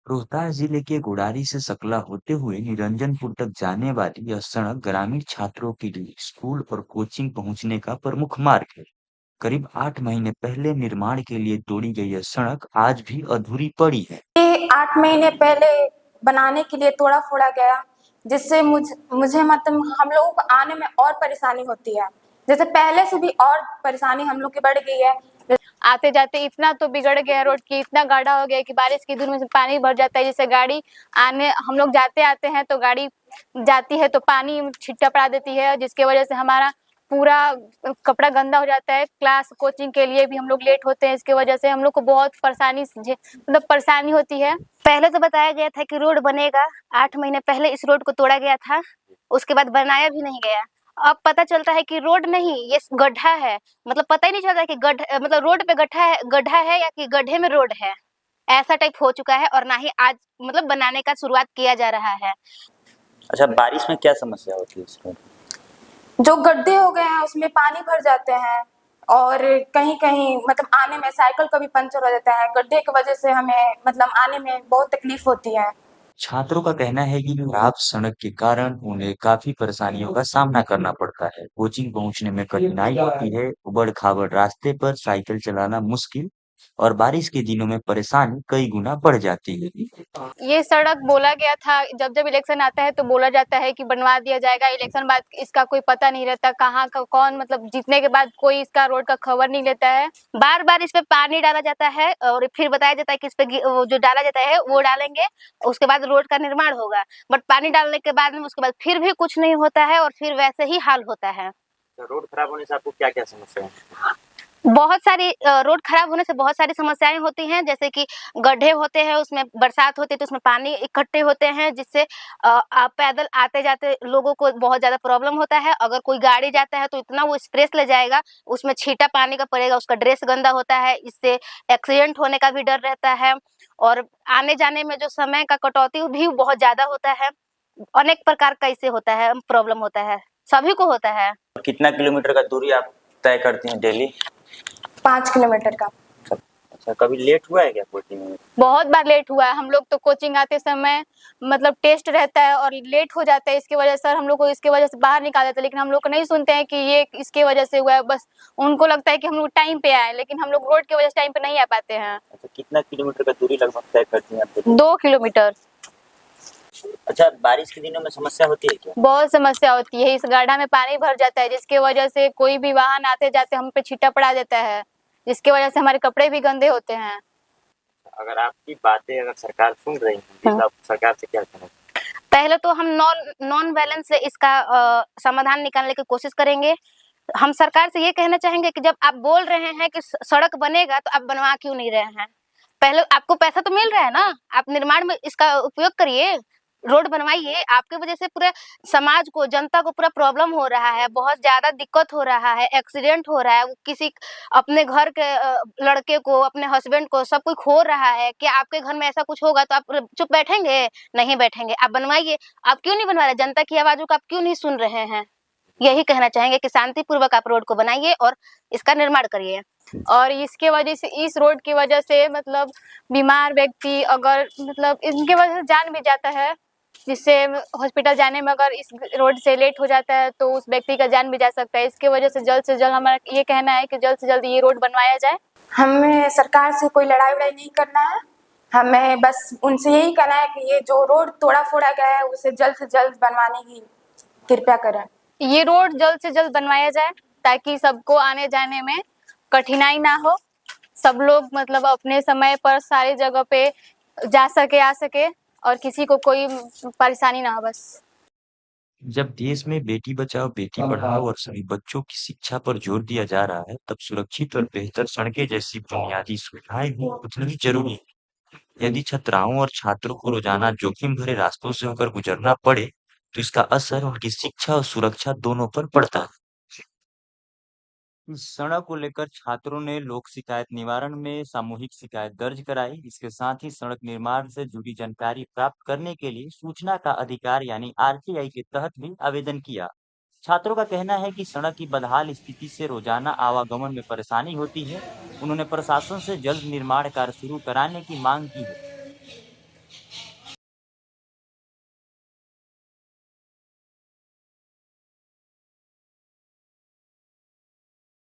रोहतास जिले के गुड़ारी से सकला होते हुए निरंजनपुर तक जाने वाली यह सड़क ग्रामीण छात्रों के लिए स्कूल और कोचिंग पहुंचने का प्रमुख मार्ग है। करीब 8 महीने पहले निर्माण के लिए तोड़ी गई यह सड़क आज भी अधूरी पड़ी है। ये 8 महीने पहले बनाने के लिए तोड़ा फोड़ा गया, जिससे मुझे मतलब हम लोगों को आने में और परेशानी होती है। जैसे पहले से भी और परेशानी हम लोग की बढ़ गई है। आते जाते इतना तो बिगड़ गया रोड की, इतना गाढ़ा हो गया कि बारिश के दिन में से पानी भर जाता है। जैसे गाड़ी आने हम लोग जाते आते हैं तो गाड़ी जाती है तो पानी छिट्टा पड़ा देती है, जिसके वजह से हमारा पूरा कपड़ा गंदा हो जाता है। क्लास कोचिंग के लिए भी हम लोग लेट होते हैं, इसके वजह से हम लोग को बहुत मतलब परेशानी होती है। पहले तो बताया गया था कि रोड बनेगा, 8 महीने पहले इस रोड को तोड़ा गया था, उसके बाद बनाया भी नहीं गया। अब पता चलता है कि रोड नहीं, ये गड्ढा है। मतलब पता ही नहीं चलता कि मतलब रोड पे गड्ढा है या कि गड्ढे में रोड है। ऐसा टाइप हो चुका है और ना ही आज मतलब बनाने का शुरुआत किया जा रहा है। अच्छा, बारिश में क्या समस्या होती है इसमें? जो गड्ढे हो गए हैं उसमें पानी भर जाते हैं और कहीं कहीं मतलब आने में साइकिल का भी पंचर हो जाता है। गड्ढे की वजह से हमें मतलब आने में बहुत तकलीफ होती है। छात्रों का कहना है कि खराब सड़क के कारण उन्हें काफी परेशानियों का सामना करना पड़ता है। कोचिंग पहुंचने में कठिनाई होती है, उबड़-खाबड़ रास्ते पर साइकिल चलाना मुश्किल और बारिश के दिनों में परेशानी कई गुना बढ़ जाती है। ये सड़क बोला गया था, जब जब इलेक्शन आता है तो बोला जाता है कि बनवा दिया जाएगा। इलेक्शन बाद इसका कोई पता नहीं रहता, कहाँ का कौन मतलब जीतने के बाद कोई इसका रोड का खबर नहीं लेता है। बार बार इस पे पानी डाला जाता है और फिर बताया जाता है कि इस पे वो जो डाला जाता है वो डालेंगे, उसके बाद रोड का निर्माण होगा। बट पानी डालने के बाद में उसके बाद फिर भी कुछ नहीं होता है और फिर वैसे ही हाल होता है। रोड खराब होने से आपको क्या क्या समस्या है? बहुत सारी रोड खराब होने से बहुत सारी समस्याएं होती हैं, जैसे कि गड्ढे होते हैं, उसमें बरसात होती है तो उसमें पानी इकट्ठे होते हैं, जिससे आप पैदल आते जाते लोगों को बहुत ज्यादा प्रॉब्लम होता है। अगर कोई गाड़ी जाता है तो इतना वो स्प्रेस ले जाएगा, उसमें छींटा पानी का पड़ेगा, उसका ड्रेस गंदा होता है, इससे एक्सीडेंट होने का भी डर रहता है। और आने जाने में जो समय का कटौती भी बहुत ज्यादा होता है। अनेक प्रकार का इससे होता है, प्रॉब्लम होता है, सभी को होता है। कितना किलोमीटर का दूरी आप तय करती हैं डेली? 5 किलोमीटर का। अच्छा, कभी लेट हुआ है क्या कोचिंग में? बहुत बार लेट हुआ है। हम लोग तो कोचिंग आते समय मतलब टेस्ट रहता है और लेट हो जाता है, इसकी वजह से सर हम लोग को इसके वजह से बाहर निकाल देते हैं, लेकिन हम लोग को नहीं सुनते हैं कि ये इसके वजह से हुआ है। बस उनको लगता है कि हम लोग टाइम पे आए, लेकिन हम लोग रोड की वजह से टाइम पे नहीं आ पाते हैं। अच्छा, कितना किलोमीटर का दूरी लगभग तय करती हैं आप डेली? 2 किलोमीटर। अच्छा, बारिश के दिनों में समस्या होती है क्या? बहुत समस्या होती है, इस गड्ढा में पानी भर जाता है, जिसके वजह से कोई भी वाहन आते जाते हम पे छींटा पड़ा देता है, जिसकी वजह से हमारे कपड़े भी गंदे होते हैं। अगर आपकी बातें अगर सरकार सुन रही है तो आप सरकार से क्या कहना? पहले तो हम नॉन वायलेंस से इसका समाधान निकालने की कोशिश करेंगे। हम सरकार से ये कहना चाहेंगे कि जब आप बोल रहे हैं कि सड़क बनेगा तो आप बनवा क्यों नहीं रहे हैं? पहले आपको पैसा तो मिल रहा है ना, आप निर्माण में इसका उपयोग करिए, रोड बनवाइए। आपके वजह से पूरे समाज को, जनता को पूरा प्रॉब्लम हो रहा है, बहुत ज्यादा दिक्कत हो रहा है, एक्सीडेंट हो रहा है। वो किसी अपने घर के लड़के को, अपने हस्बैंड को, सब कुछ खो रहा है। क्या आपके घर में ऐसा कुछ होगा तो आप चुप बैठेंगे? नहीं बैठेंगे। आप बनवाइए। आप क्यों नहीं बनवा रहे? जनता की आवाजों को आप क्यों नहीं सुन रहे हैं? यही कहना चाहेंगे कि शांतिपूर्वक आप रोड को बनाइए और इसका निर्माण करिए। और इसके वजह से, इस रोड की वजह से मतलब बीमार व्यक्ति अगर मतलब इनके वजह से जान भी जाता है, जिससे हॉस्पिटल जाने में अगर इस रोड से लेट हो जाता है तो उस व्यक्ति का जान भी जा सकता है। इसके वजह से जल्द हमारा ये कहना है कि जल्द से जल्द ये रोड बनवाया जाए। हमें सरकार से कोई लड़ाई वड़ाई नहीं करना है, हमें बस उनसे यही कहना है कि ये जो रोड तोड़ा फोड़ा गया है उसे जल्द से जल्द बनवाने की कृपया करें। ये रोड जल्द से जल्द बनवाया जाए ताकि सबको आने जाने में कठिनाई ना हो, सब लोग मतलब अपने समय पर सारी जगह पे जा सके, आ सके और किसी को कोई परेशानी ना हो। बस जब देश में बेटी बचाओ बेटी पढ़ाओ और सभी बच्चों की शिक्षा पर जोर दिया जा रहा है, तब सुरक्षित और बेहतर सड़कें जैसी बुनियादी सुविधाएं भी उतनी ही जरूरी है। यदि छात्राओं और छात्रों को रोजाना जोखिम भरे रास्तों से होकर गुजरना पड़े, तो इसका असर उनकी शिक्षा और सुरक्षा दोनों पर पड़ता है। इस सड़क को लेकर छात्रों ने लोक शिकायत निवारण में सामूहिक शिकायत दर्ज कराई। इसके साथ ही सड़क निर्माण से जुड़ी जानकारी प्राप्त करने के लिए सूचना का अधिकार यानी आरटीआई के तहत भी आवेदन किया। छात्रों का कहना है कि सड़क की बदहाल स्थिति से रोजाना आवागमन में परेशानी होती है। उन्होंने प्रशासन से जल्द निर्माण कार्य शुरू कराने की मांग की है।